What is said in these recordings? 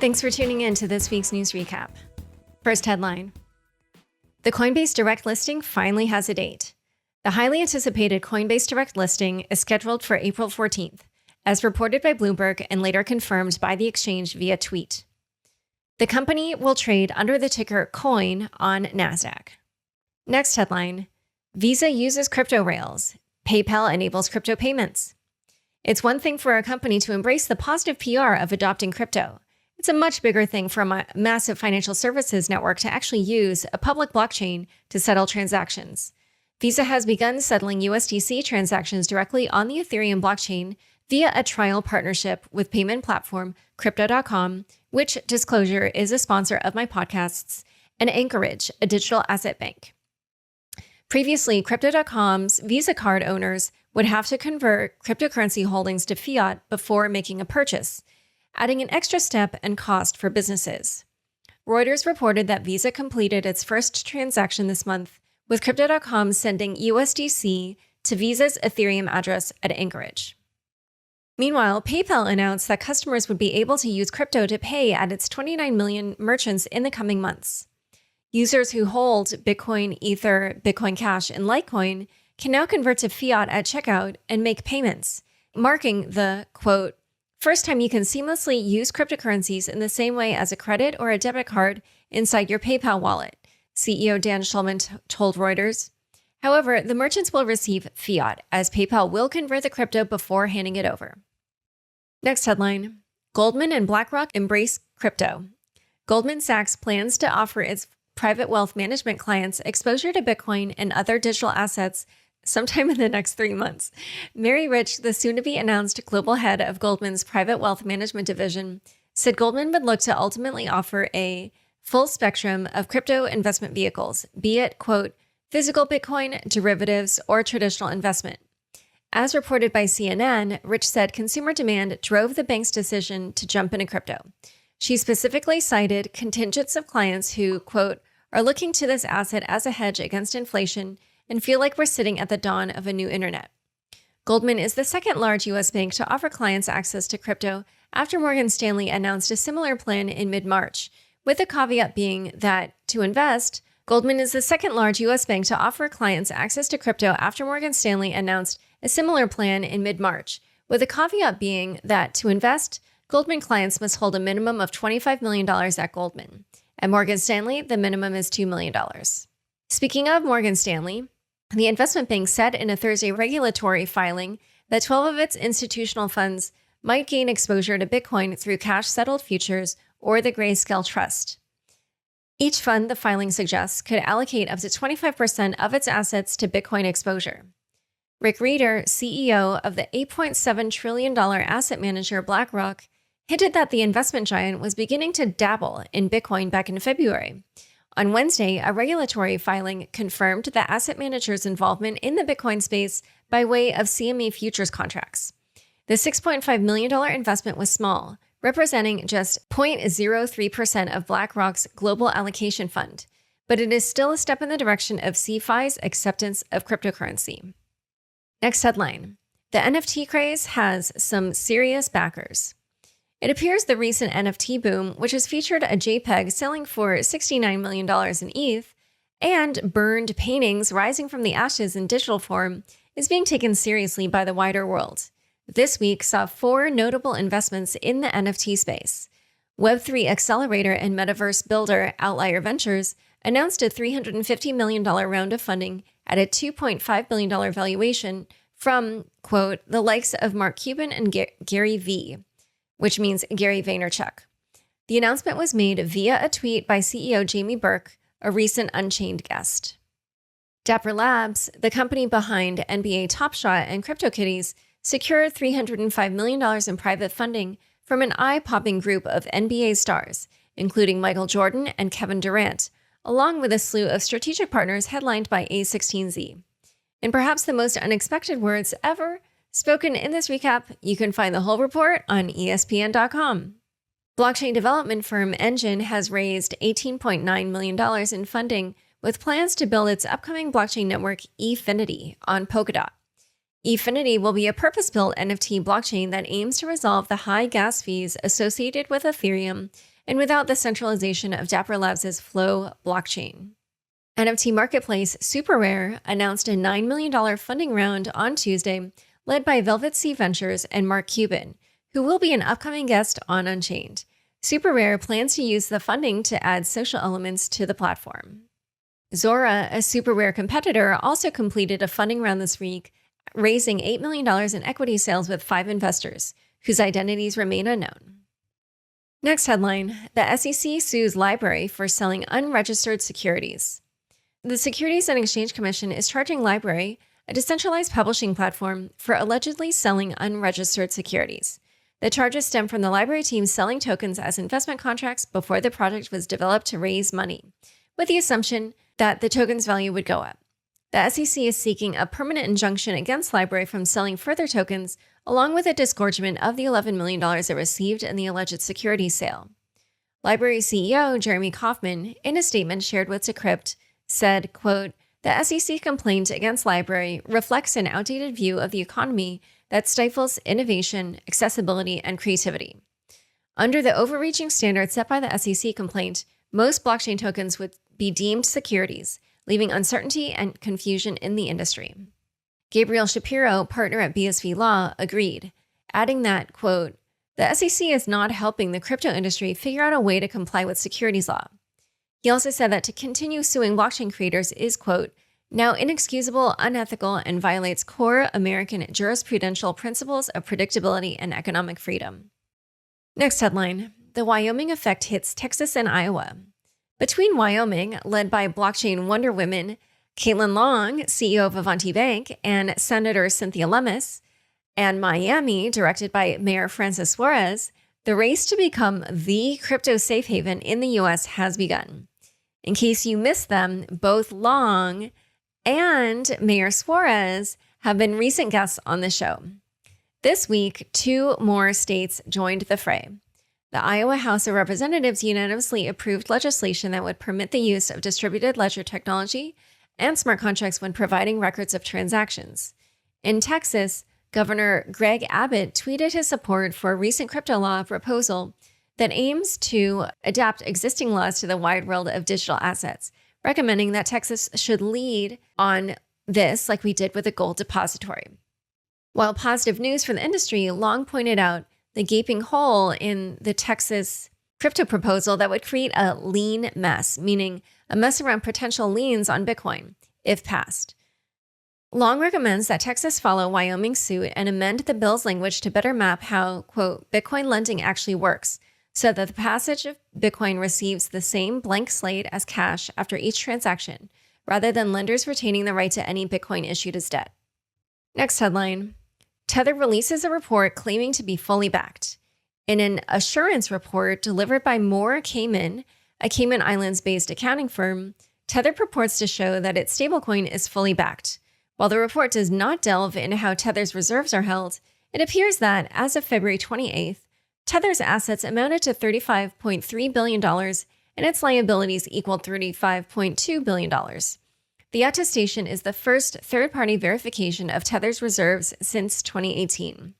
Thanks for tuning in to this week's news recap. First headline. The Coinbase direct listing finally has a date. The highly anticipated Coinbase direct listing is scheduled for April 14th, as reported by Bloomberg and later confirmed by the exchange via tweet. The company will trade under the ticker COIN on NASDAQ. Next headline. Visa uses crypto rails. PayPal enables crypto payments. It's one thing for a company to embrace the positive PR of adopting crypto. It's a much bigger thing for a massive financial services network to actually use a public blockchain to settle transactions. Visa has begun settling USDC transactions directly on the Ethereum blockchain via a trial partnership with payment platform Crypto.com, which, disclosure, is a sponsor of my podcasts, and Anchorage, a digital asset bank. Previously, Crypto.com's Visa card owners would have to convert cryptocurrency holdings to fiat before making a purchase, adding an extra step and cost for businesses. Reuters reported that Visa completed its first transaction this month, with Crypto.com sending USDC to Visa's Ethereum address at Anchorage. Meanwhile, PayPal announced that customers would be able to use crypto to pay at its 29 million merchants in the coming months. Users who hold Bitcoin, Ether, Bitcoin Cash, and Litecoin can now convert to fiat at checkout and make payments, marking the, quote, first time you can seamlessly use cryptocurrencies in the same way as a credit or a debit card inside your PayPal wallet, CEO Dan Schulman told Reuters. However, the merchants will receive fiat, as PayPal will convert the crypto before handing it over. Next headline. Goldman and BlackRock embrace crypto. Goldman Sachs plans to offer its private wealth management clients exposure to Bitcoin and other digital assets sometime in the next 3 months. Mary Rich, the soon-to-be-announced global head of Goldman's private wealth management division, said Goldman would look to ultimately offer a full spectrum of crypto investment vehicles, be it, quote, physical Bitcoin, derivatives, or traditional investment. As reported by CNN, Rich said consumer demand drove the bank's decision to jump into crypto. She specifically cited contingents of clients who, quote, are looking to this asset as a hedge against inflation and feel like we're sitting at the dawn of a new internet. Goldman is the second large U.S. bank to offer clients access to crypto after Morgan Stanley announced a similar plan in mid-March, with the caveat being that, to invest, Goldman is the second large U.S. bank to offer clients access to crypto after Morgan Stanley announced a similar plan in mid-March, with the caveat being that, to invest, Goldman clients must hold a minimum of $25 million at Goldman. At Morgan Stanley, the minimum is $2 million. Speaking of Morgan Stanley, the investment bank said in a Thursday regulatory filing that 12 of its institutional funds might gain exposure to Bitcoin through cash-settled futures or the Grayscale Trust. Each fund, the filing suggests, could allocate up to 25% of its assets to Bitcoin exposure. Rick Rieder, CEO of the $8.7 trillion asset manager BlackRock, hinted that the investment giant was beginning to dabble in Bitcoin back in February. On Wednesday, a regulatory filing confirmed the asset manager's involvement in the Bitcoin space by way of CME futures contracts. The $6.5 million investment was small, representing just 0.03% of BlackRock's global allocation fund, but it is still a step in the direction of CeFi's acceptance of cryptocurrency. Next headline. The NFT craze has some serious backers. It appears the recent NFT boom, which has featured a JPEG selling for $69 million in ETH and burned paintings rising from the ashes in digital form, is being taken seriously by the wider world. This week saw 4 notable investments in the NFT space. Web3 accelerator and metaverse builder Outlier Ventures announced a $350 million round of funding at a $2.5 billion valuation from, quote, the likes of Mark Cuban and Gary V., which means Gary Vaynerchuk. The announcement was made via a tweet by CEO Jamie Burke, a recent Unchained guest. Dapper Labs, the company behind NBA Top Shot and CryptoKitties, secured $305 million in private funding from an eye-popping group of NBA stars, including Michael Jordan and Kevin Durant, along with a slew of strategic partners headlined by A16Z. In perhaps the most unexpected words ever spoken in this recap, you can find the whole report on ESPN.com. Blockchain development firm Engine has raised $18.9 million in funding with plans to build its upcoming blockchain network Efinity on Polkadot. Efinity will be a purpose-built NFT blockchain that aims to resolve the high gas fees associated with Ethereum and without the centralization of Dapper Labs' Flow blockchain. NFT marketplace SuperRare announced a $9 million funding round on Tuesday, led by Velvet Sea Ventures and Mark Cuban, who will be an upcoming guest on Unchained. SuperRare plans to use the funding to add social elements to the platform. Zora, a SuperRare competitor, also completed a funding round this week, raising $8 million in equity sales with 5 investors, whose identities remain unknown. Next headline, the SEC sues LBRY for selling unregistered securities. The Securities and Exchange Commission is charging LBRY, a decentralized publishing platform, for allegedly selling unregistered securities. The charges stem from the LBRY team selling tokens as investment contracts before the project was developed to raise money, with the assumption that the token's value would go up. The SEC is seeking a permanent injunction against LBRY from selling further tokens, along with a disgorgement of the $11 million it received in the alleged security sale. LBRY CEO Jeremy Kauffman, in a statement shared with Decrypt, said, quote, "The SEC complaint against LBRY reflects an outdated view of the economy that stifles innovation, accessibility, and creativity. Under the overreaching standards set by the SEC complaint, most blockchain tokens would be deemed securities, leaving uncertainty and confusion in the industry." Gabriel Shapiro, partner at BSV Law, agreed, adding that, quote, "The SEC is not helping the crypto industry figure out a way to comply with securities law." He also said that to continue suing blockchain creators is, quote, "now inexcusable, unethical, and violates core American jurisprudential principles of predictability and economic freedom." Next headline, the Wyoming Effect hits Texas and Iowa. Between Wyoming, led by blockchain wonder women Caitlin Long, CEO of Avanti Bank, and Senator Cynthia Lummis, and Miami, directed by Mayor Francis Suarez, the race to become the crypto safe haven in the U.S. has begun. In case you missed them, both Long and Mayor Suarez have been recent guests on the show. This week, 2 more states joined the fray. The Iowa House of Representatives unanimously approved legislation that would permit the use of distributed ledger technology and smart contracts when providing records of transactions. In Texas, Governor Greg Abbott tweeted his support for a recent crypto law proposal that aims to adapt existing laws to the wide world of digital assets, recommending that Texas should lead on this like we did with the gold depository. While positive news for the industry, Long pointed out the gaping hole in the Texas crypto proposal that would create a lien mess, meaning a mess around potential liens on Bitcoin, if passed. Long recommends that Texas follow Wyoming's suit and amend the bill's language to better map how, quote, Bitcoin lending actually works, so that the passage of Bitcoin receives the same blank slate as cash after each transaction, rather than lenders retaining the right to any Bitcoin issued as debt. Next headline, Tether releases a report claiming to be fully backed. In an assurance report delivered by Moore Cayman, a Cayman Islands-based accounting firm, Tether purports to show that its stablecoin is fully backed. While the report does not delve into how Tether's reserves are held, it appears that, as of February 28th, Tether's assets amounted to $35.3 billion and its liabilities equaled $35.2 billion. The attestation is the first third-party verification of Tether's reserves since 2018.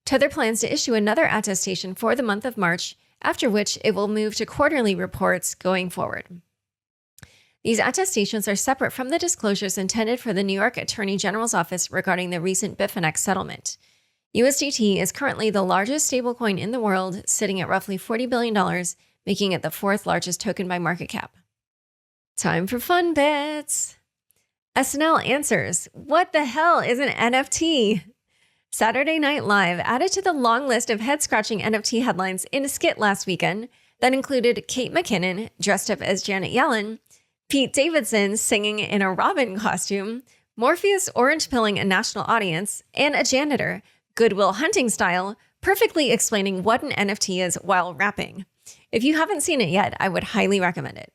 Tether plans to issue another attestation for the month of March, after which it will move to quarterly reports going forward. These attestations are separate from the disclosures intended for the New York Attorney General's office regarding the recent Bitfinex settlement. USDT is currently the largest stablecoin in the world, sitting at roughly $40 billion, making it the 4th largest token by market cap. Time for fun bits. SNL answers, what the hell is an NFT? Saturday Night Live added to the long list of head-scratching NFT headlines in a skit last weekend that included Kate McKinnon dressed up as Janet Yellen, Pete Davidson singing in a Robin costume, Morpheus orange-pilling a national audience, and a janitor, Goodwill Hunting style, perfectly explaining what an NFT is while rapping. If you haven't seen it yet, I would highly recommend it.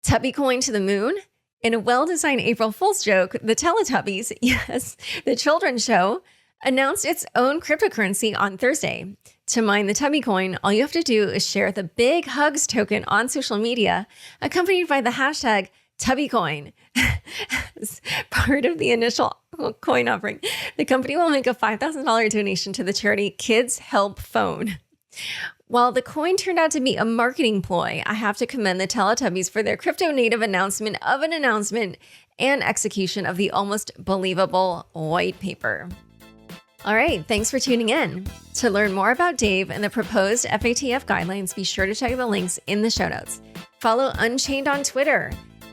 TubbyCoin to the moon? In a well-designed April Fool's joke, the Teletubbies, yes, the children's show, announced its own cryptocurrency on Thursday. To mine the TubbyCoin, all you have to do is share the Big Hugs token on social media, accompanied by the hashtag TubbyCoin. As part of the initial coin offering, the company will make a $5,000 donation to the charity Kids Help Phone. While the coin turned out to be a marketing ploy, I have to commend the Teletubbies for their crypto native announcement of an announcement and execution of the almost believable white paper. All right, thanks for tuning in. To learn more about Dave and the proposed FATF guidelines, be sure to check the links in the show notes. Follow Unchained on Twitter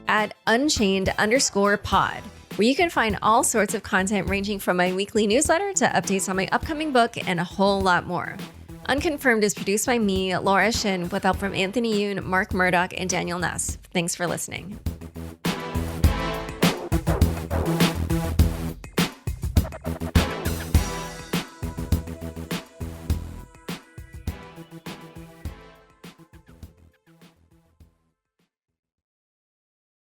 at Unchained_pod, where you can find all sorts of content ranging from my weekly newsletter to updates on my upcoming book and a whole lot more. Unconfirmed is produced by me, Laura Shin, with help from Anthony Yoon, Mark Murdoch, and Daniel Ness. Thanks for listening.